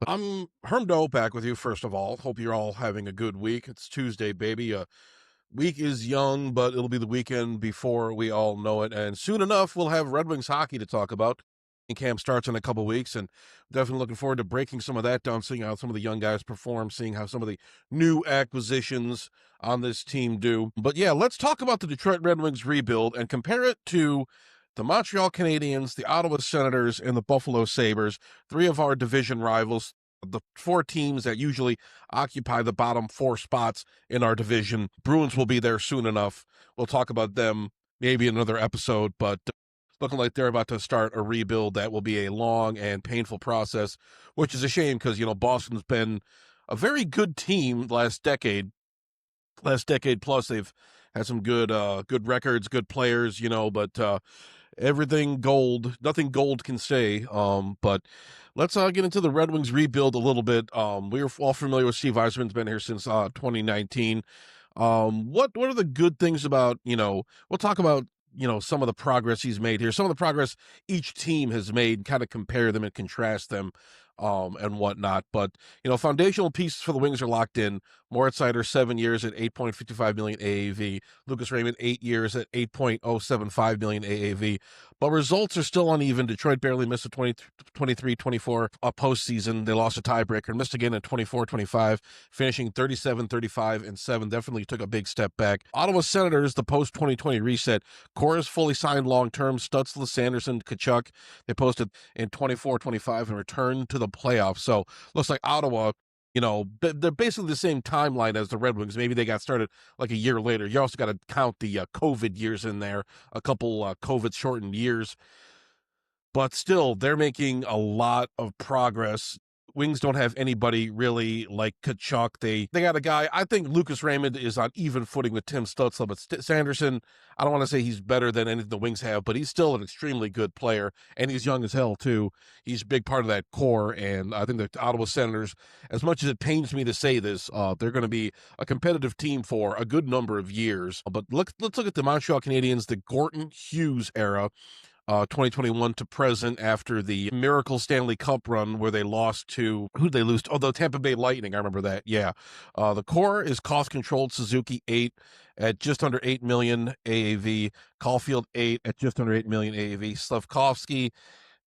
I'm Hermdo back with you, first of all. Hope you're all having a good week. It's Tuesday, baby. Week is young, but it'll be the weekend before we all know it. And soon enough, we'll have Red Wings hockey to talk about. Camp starts in a couple weeks, and definitely looking forward to breaking some of that down, seeing how some of the young guys perform, seeing how some of the new acquisitions on this team do. But yeah, let's talk about the Detroit Red Wings rebuild and compare it to the Montreal Canadiens, the Ottawa Senators, and the Buffalo Sabres, three of our division rivals, the four teams that usually occupy the bottom four spots in our division. Bruins will be there soon enough. We'll talk about them maybe in another episode, but looking like they're about to start a rebuild that will be a long and painful process, which is a shame because, Boston's been a very good team last decade. Last decade plus, they've had some good records, good players, but everything gold, nothing gold can stay. But let's get into the Red Wings rebuild a little bit. We are all familiar with Steve Yzerman's been here since 2019. What are the good things about, we'll talk about, some of the progress he's made here, some of the progress each team has made, kind of compare them and contrast them, and whatnot. But, foundational pieces for the Wings are locked in. Moritz Seider, 7 years at 8.55 million AAV. Lucas Raymond, 8 years at 8.075 million AAV. But results are still uneven. Detroit barely missed a 23-24 postseason. They lost a tiebreaker and missed again at 24-25, finishing 37-35-7. Definitely took a big step back. Ottawa Senators, the post-2020 reset. Core is fully signed long-term. Stutzla, Sanderson, Kachuk. They posted in 24-25 and returned to the playoffs. So looks like Ottawa, they're basically the same timeline as the Red Wings. Maybe they got started like a year later. You also got to count the COVID years in there, a couple COVID shortened years. But still, they're making a lot of progress. Wings don't have anybody really like Kachuk. They got a guy. I think Lucas Raymond is on even footing with Tim Stutzla, but Sanderson, I don't want to say he's better than anything the Wings have, but he's still an extremely good player, and he's young as hell too. He's a big part of that core, and I think the Ottawa Senators, as much as it pains me to say this, they're going to be a competitive team for a good number of years. But let's look at the Montreal Canadiens, the Gorton Hughes era. 2021 to present, after the miracle Stanley Cup run where they lost to, who'd they lose to? Oh, the Tampa Bay Lightning. I remember that. Yeah. The core is cost controlled. Suzuki, 8 at just under 8 million AAV. Caulfield, 8 at just under 8 million AAV. Slavkovsky,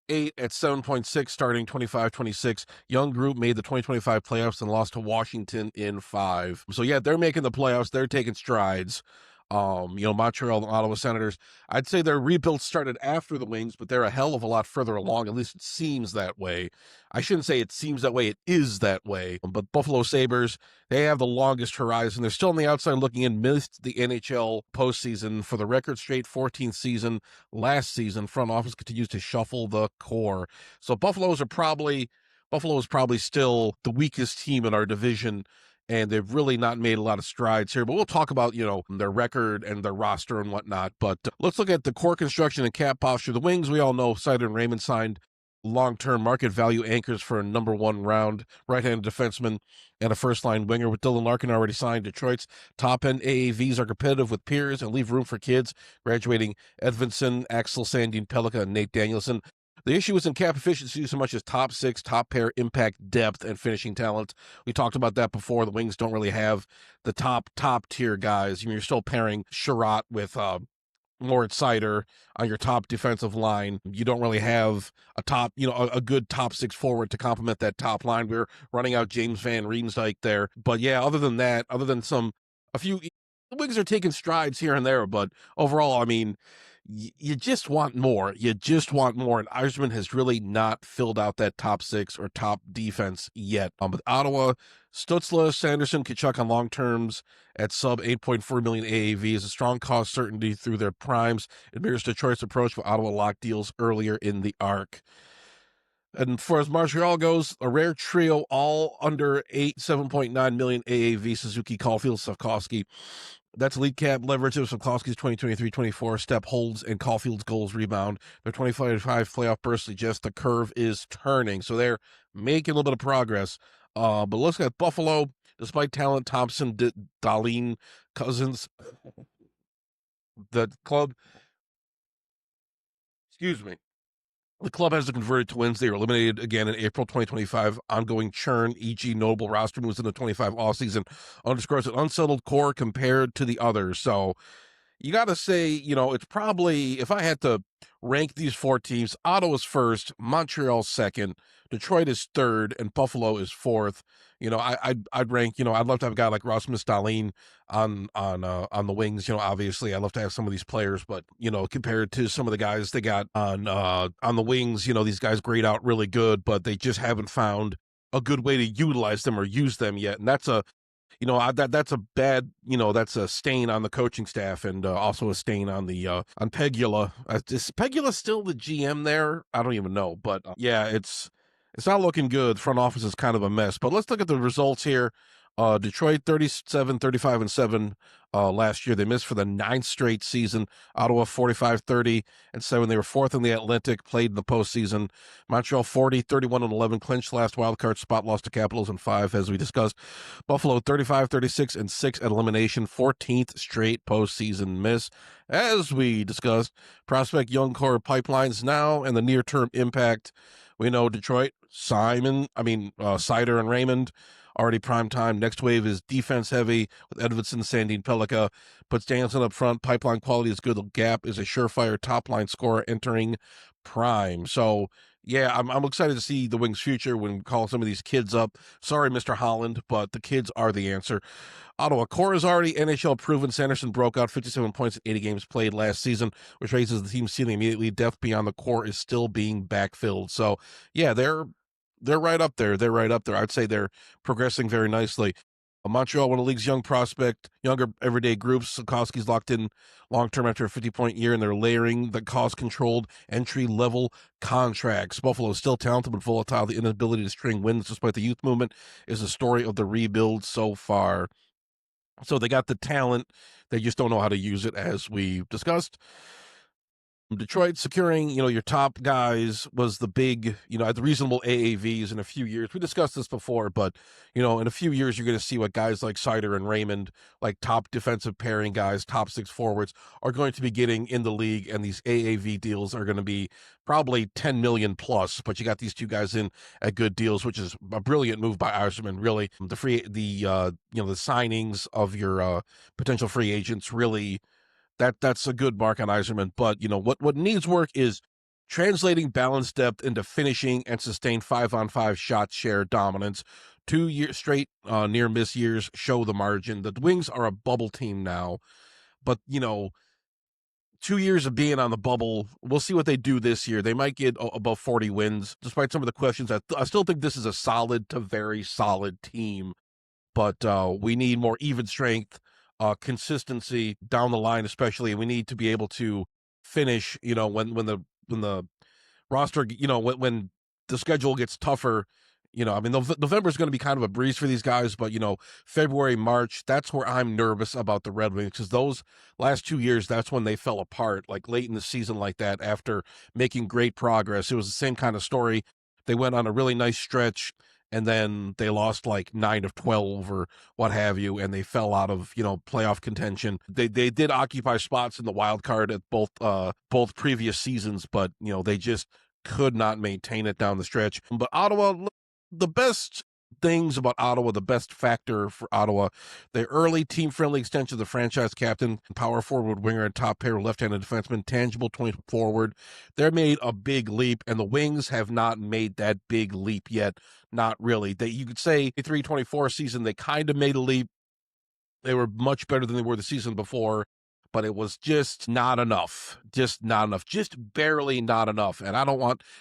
8 at 7.6 starting 25-26. Young group made the 2025 playoffs and lost to Washington in 5. So yeah, they're making the playoffs. They're taking strides. Montreal and Ottawa Senators, I'd say their rebuild started after the Wings, but they're a hell of a lot further along. At least it seems that way. I shouldn't say it seems that way. It is that way. But Buffalo Sabres, they have the longest horizon. They're still on the outside looking in, missed the NHL postseason for the record straight 14th season. Last season, front office continues to shuffle the core. So Buffalo is probably still the weakest team in our division, and they've really not made a lot of strides here. But we'll talk about, their record and their roster and whatnot. But let's look at the core construction and cap posture. The Wings, we all know, Seider and Raymond signed long-term market value anchors for a number one round right-handed defenseman and a first-line winger. With Dylan Larkin already signed, Detroit's top-end AAVs are competitive with peers and leave room for kids, graduating Edvinsson, Axel Sandin Pelika, and Nate Danielson. The issue isn't cap efficiency so much as top six, top pair impact depth and finishing talent. We talked about that before. The Wings don't really have the top tier guys. You're still pairing Sherratt with Moritz Seider on your top defensive line. You don't really have a top, a good top six forward to complement that top line. We're running out James Van Riemsdyk there. But yeah, other than that, other than a few, the Wings are taking strides here and there, but overall, I mean, you just want more. You just want more. And Yzerman has really not filled out that top six or top defense yet. With Ottawa, Stutzla, Sanderson, Kachuk on long terms at sub 8.4 million AAV is a strong cost certainty through their primes. It mirrors Detroit's approach, but Ottawa locked deals earlier in the arc. And for as Montreal goes, a rare trio, all under 7.9 million AAV, Suzuki, Caulfield, Slavkovsky. That's lead cap leverage of Slavkovsky's 2023-24 step holds and Caulfield's goals rebound. Their 25 playoff burst suggests the curve is turning. So they're making a little bit of progress. But let's get Buffalo, despite talent, Thompson, Dahlin, Cousins, the club, excuse me, The club hasn't converted to wins. They were eliminated again in April 2025. Ongoing churn, e.g., notable roster moves in the 25 offseason, underscores an unsettled core compared to the others. So you got to say, it's probably, if I had to rank these four teams, Ottawa's first, Montreal's second, Detroit is third, and Buffalo is fourth. I'd rank, I'd love to have a guy like Rasmus Dahlin on the wings. Obviously, I'd love to have some of these players, but compared to some of the guys they got on the wings, these guys grade out really good, but they just haven't found a good way to utilize them or use them yet, and that's a that's a bad, that's a stain on the coaching staff, and also a stain on the on Pegula. Is Pegula still the GM there? I don't even know, but yeah, it's not looking good. Front office is kind of a mess. But let's look at the results here. Detroit 37, 35, and 7 last year. They missed for the ninth straight season. Ottawa 45, 30, and 7. They were fourth in the Atlantic, played in the postseason. Montreal 40, 31, and 11, clinched last wildcard spot, lost to Capitals in 5, as we discussed. Buffalo 35, 36, and 6 at elimination, 14th straight postseason miss. As we discussed, prospect young core pipelines now and the near-term impact. We know Detroit, Sider and Raymond, already prime time. Next wave is defense heavy with Edvinsson, Sandin, Pellikka. Puts Danielson up front. Pipeline quality is good. The gap is a surefire top line scorer entering prime. So, yeah, I'm excited to see the Wings' future when we call some of these kids up. Sorry, Mr. Holland, but the kids are the answer. Ottawa core is already NHL proven. Sanderson broke out 57 points in 80 games played last season, which raises the team's ceiling immediately. Depth beyond the core is still being backfilled. So, yeah, they're right up there. They're right up there. I'd say they're progressing very nicely. Montreal, one of the league's young prospect, younger everyday groups. Sikorsky's locked in long-term after a 50-point year, and they're layering the cost-controlled entry-level contracts. Buffalo is still talented but volatile. The inability to string wins despite the youth movement is the story of the rebuild so far. So they got the talent. They just don't know how to use it, as we discussed. Detroit securing, your top guys was the big, at the reasonable AAVs in a few years. We discussed this before, but, in a few years, you're going to see what guys like Sider and Raymond, like top defensive pairing guys, top 6 forwards, are going to be getting in the league. And these AAV deals are going to be probably 10 million plus, but you got these two guys in at good deals, which is a brilliant move by Yzerman. Really, the signings of your potential free agents really, that's a good mark on Yzerman. But what needs work is translating balanced depth into finishing and sustained 5-on-5 shot share dominance. 2 years straight near miss years show the margin. The Wings are a bubble team now, but 2 years of being on the bubble, we'll see what they do this year. They might get above 40 wins, despite some of the questions. I still think this is a solid to very solid team, but we need more even strength, consistency down the line, especially. We need to be able to finish, when the roster, when the schedule gets tougher. November is going to be kind of a breeze for these guys, but February, March, that's where I'm nervous about the Red Wings, because those last 2 years, that's when they fell apart, like late in the season, like that, after making great progress. It was the same kind of story. They went on a really nice stretch, and then they lost like 9 of 12 or what have you, and they fell out of playoff contention. They did occupy spots in the wild card at both previous seasons, but they just could not maintain it down the stretch. But Ottawa, the best things about Ottawa, the best factor for Ottawa, the early team-friendly extension of the franchise captain, power forward, winger, and top pair left-handed defenseman, tangible 20 forward. They made a big leap, and the Wings have not made that big leap yet. Not really. You could say 3-24 season, they kind of made a leap. They were much better than they were the season before, but it was just not enough. Just not enough. Just barely not enough. And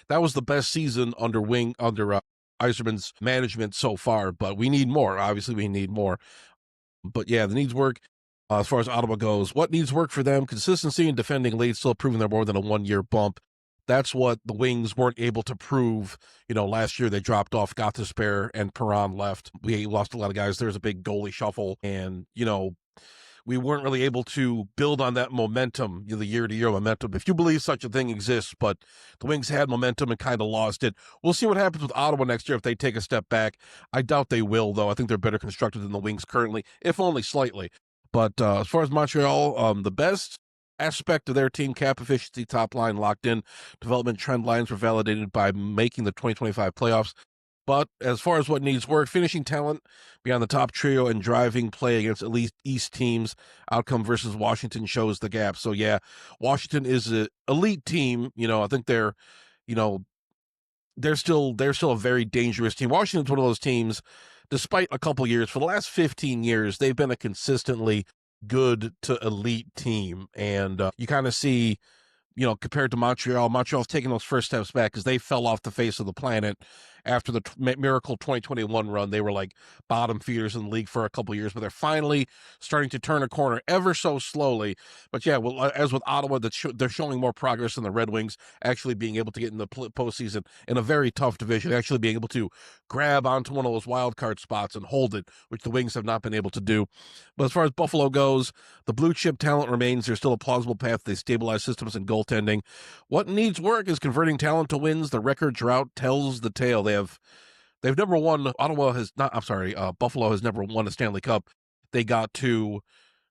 that was the best season under Yzerman's management so far, but we need more. Obviously, we need more. But yeah, the needs work as far as Ottawa goes. What needs work for them? Consistency in defending leads, still proving they're more than a 1-year bump. That's what the Wings weren't able to prove. Last year they dropped off, got to spare, and Perron left. We lost a lot of guys. There's a big goalie shuffle, and we weren't really able to build on that momentum, the year-to-year momentum, if you believe such a thing exists. But the Wings had momentum and kind of lost it. We'll see what happens with Ottawa next year if they take a step back. I doubt they will, though. I think they're better constructed than the Wings currently, if only slightly. But as far as Montreal, the best aspect of their team, cap efficiency, top line locked in. Development trend lines were validated by making the 2025 playoffs. But as far as what needs work, finishing talent beyond the top trio and driving play against elite East teams, outcome versus Washington shows the gap. So yeah, Washington is an elite team. I think you know, they're still a very dangerous team. Washington's one of those teams, despite a couple years, for the last 15 years, they've been a consistently good to elite team. And you kind of see, compared to Montreal's taking those first steps back because they fell off the face of the planet after the miracle 2021 run. They were like bottom feeders in the league for a couple years, but they're finally starting to turn a corner ever so slowly. But yeah, well, as with Ottawa, they're showing more progress than the Red Wings, actually being able to get in the postseason in a very tough division, actually being able to grab onto one of those wild card spots and hold it, which the Wings have not been able to do. But as far as Buffalo goes, the blue chip talent remains. There's still a plausible path. They stabilize systems and goaltending. What needs work is converting talent to wins. The record drought tells the tale. They've never won. Buffalo has never won a Stanley Cup. They got to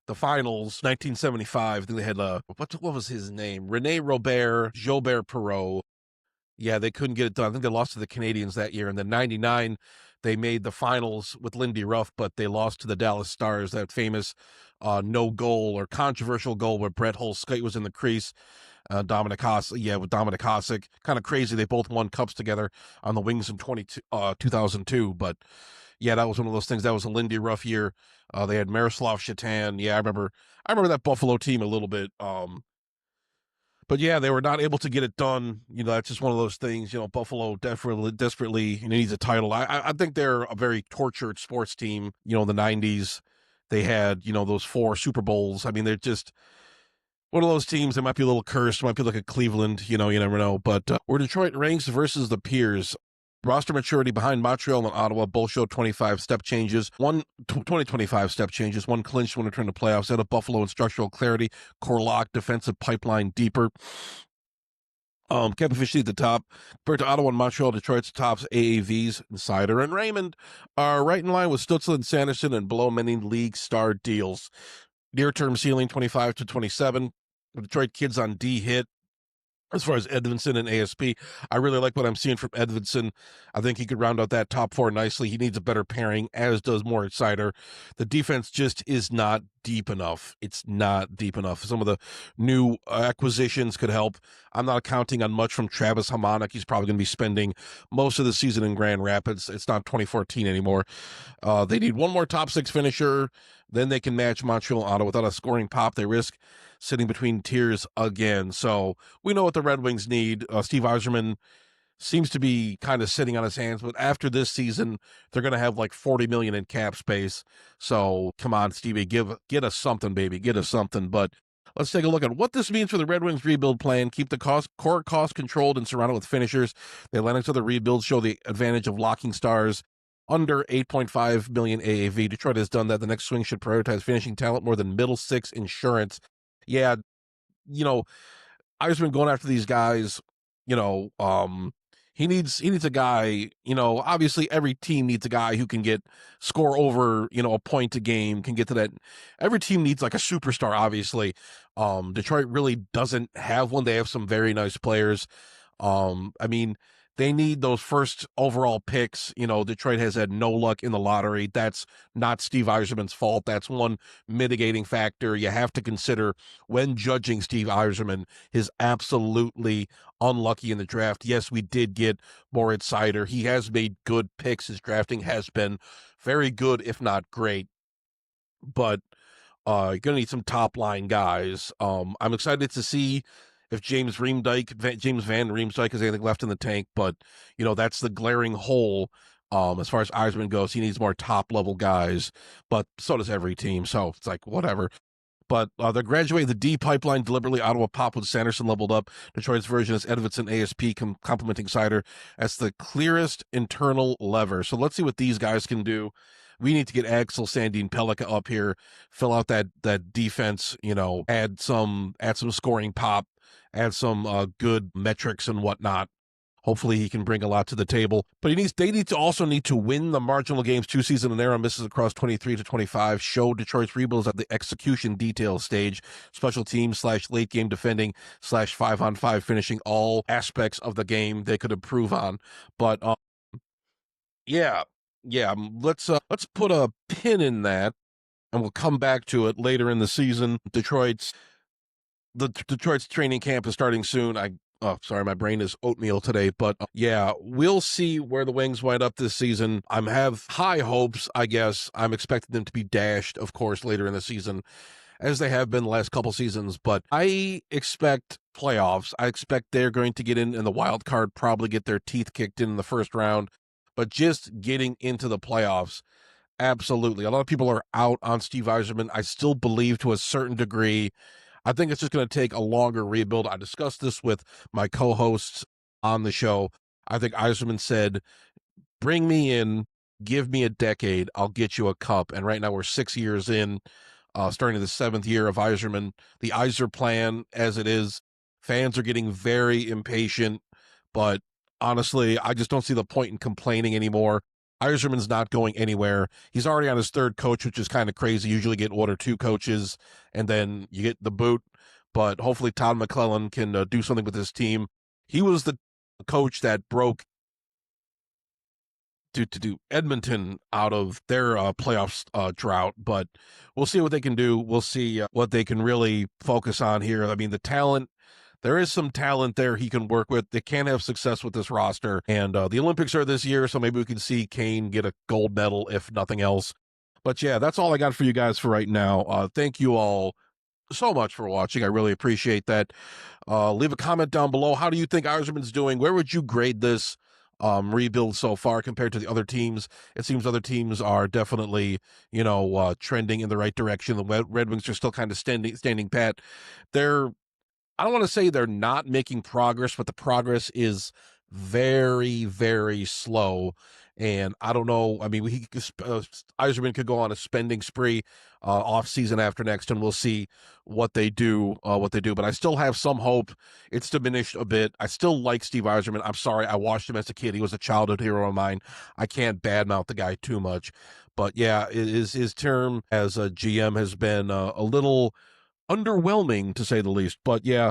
the finals, 1975. I think they had what was his name? Rene Robert, Jobert Perreault. Yeah, they couldn't get it done. I think they lost to the Canadiens that year. And then 99, they made the finals with Lindy Ruff, but they lost to the Dallas Stars. That famous no goal or controversial goal where Brett Hull's skate was in the crease. With Dominic Hasek. Kind of crazy. They both won cups together on the Wings in 2002. But yeah, that was one of those things. That was a Lindy Ruff year. They had Miroslav Shatan. Yeah, I remember that Buffalo team a little bit. But yeah, they were not able to get it done. That's just one of those things. Buffalo desperately needs a title. I think they're a very tortured sports team. In the 90s, they had, those 4 Super Bowls. I mean, they're just one of those teams that might be a little cursed, might be like a Cleveland, you never know. But where Detroit ranks versus the peers, roster maturity behind Montreal and Ottawa both showed 25 step changes. 2025 step changes. One clinched when returned to playoffs. Out of Buffalo and structural clarity, core lock, defensive pipeline deeper. Kept efficiency at the top. Compared to Ottawa and Montreal, Detroit's tops AAVs, Insider, and Raymond are right in line with Stützle and Sanderson and below many league star deals. Near-term ceiling 25 to 27. The Detroit kids on D hit. As far as Edvinsson and ASP, I really like what I'm seeing from Edvinsson. I think he could round out that top 4 nicely. He needs a better pairing, as does Moritz Seider. The defense just is not deep enough. It's not deep enough. Some of the new acquisitions could help. I'm not counting on much from Travis Hamonic. He's probably going to be spending most of the season in Grand Rapids. It's not 2014 anymore. They need one more top 6 finisher. Then they can match Montreal and Ottawa. Without a scoring pop, they risk sitting between tiers again. So we know what the Red Wings need. Steve Yzerman seems to be kind of sitting on his hands, but after this season, they're going to have like $40 million in cap space. So come on, Stevie, get us something, baby, get us something. But let's take a look at what this means for the Red Wings rebuild plan. Keep the core cost controlled and surrounded with finishers. The Atlantics of the rebuild show the advantage of locking stars under 8.5 million AAV. Detroit has done that. The next swing should prioritize finishing talent more than middle 6 insurance. Yeah, Yzerman going after these guys, he needs a guy, obviously every team needs a guy who can score over, a point a game, can get to that. Every team needs like a superstar, obviously. Detroit really doesn't have one. They have some very nice players. They need those first overall picks. Detroit has had no luck in the lottery. That's not Steve Yzerman's fault. That's one mitigating factor you have to consider when judging Steve Yzerman. His absolutely unlucky in the draft. Yes, we did get Moritz Seider. He has made good picks. His drafting has been very good, if not great. But you're going to need some top-line guys. I'm excited to see if James Van Riemsdyk has anything left in the tank, but, that's the glaring hole as far as Yzerman goes. He needs more top-level guys, but so does every team, so it's like, whatever. But they're graduating the D pipeline deliberately. Ottawa pop with Sanderson leveled up. Detroit's version is Edvinsson ASP complementing Seider. That's the clearest internal lever. So let's see what these guys can do. We need to get Axel Sandin Pellikka up here, fill out that defense, add some scoring pop, add some good metrics and whatnot. Hopefully he can bring a lot to the table. But they need to win the marginal games 2 season and narrow misses across 23 to 25. Show Detroit's rebuilds at the execution detail stage. Special teams / late game defending / 5-on-5 finishing, all aspects of the game they could improve on. But yeah, let's put a pin in that, and we'll come back to it later in the season. Detroit's training camp is starting soon. Oh, sorry, my brain is oatmeal today. But yeah, we'll see where the Wings wind up this season. I have high hopes, I guess. I'm expecting them to be dashed, of course, later in the season, as they have been the last couple seasons. But I expect playoffs. I expect they're going to get in the wild card, probably get their teeth kicked in the first round. But just getting into the playoffs, absolutely. A lot of people are out on Steve Yzerman. I still believe to a certain degree. I think it's just going to take a longer rebuild. I discussed this with my co-hosts on the show. I think Yzerman said, bring me in, give me a decade, I'll get you a cup. And right now we're 6 years in, starting the 7th year of Yzerman. The Yzer plan, as it is, fans are getting very impatient, but honestly, I just don't see the point in complaining anymore. Yzerman's not going anywhere. He's already on his 3rd coach, which is kind of crazy. Usually get 1 or 2 coaches, and then you get the boot. But hopefully Todd McClellan can do something with his team. He was the coach that broke to do Edmonton out of their playoffs drought, but we'll see what they can do. We'll see what they can really focus on here. I mean, the talent, there is some talent there he can work with. They can have success with this roster, and the Olympics are this year, so maybe we can see Kane get a gold medal, if nothing else. But yeah, that's all I got for you guys for right now. Thank you all so much for watching. I really appreciate that. Leave a comment down below. How do you think Yzerman's doing? Where would you grade this rebuild so far compared to the other teams? It seems other teams are definitely, trending in the right direction. The Red Wings are still kind of standing pat. I don't want to say they're not making progress, but the progress is very, very slow. And I don't know. I mean, Yzerman could go on a spending spree off season after next, and we'll see what they do. But I still have some hope. It's diminished a bit. I still like Steve Yzerman. I'm sorry, I watched him as a kid. He was a childhood hero of mine. I can't badmouth the guy too much. But yeah, his term as a GM has been a little underwhelming, to say the least. But yeah,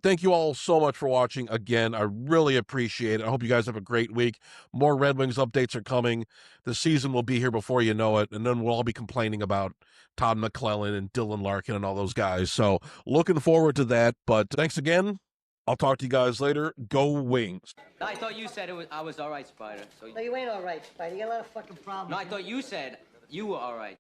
thank you all so much for watching again. I really appreciate it. I hope you guys have a great week. More Red Wings updates are coming. The season will be here before you know it, and then we'll all be complaining about Todd McClellan and Dylan Larkin and all those guys. So looking forward to that. But thanks again. I'll talk to you guys later. Go Wings. I thought you said I was all right, Spider. So... No, you ain't all right, Spider. You got a lot of fucking problems. No, I thought you said you were all right.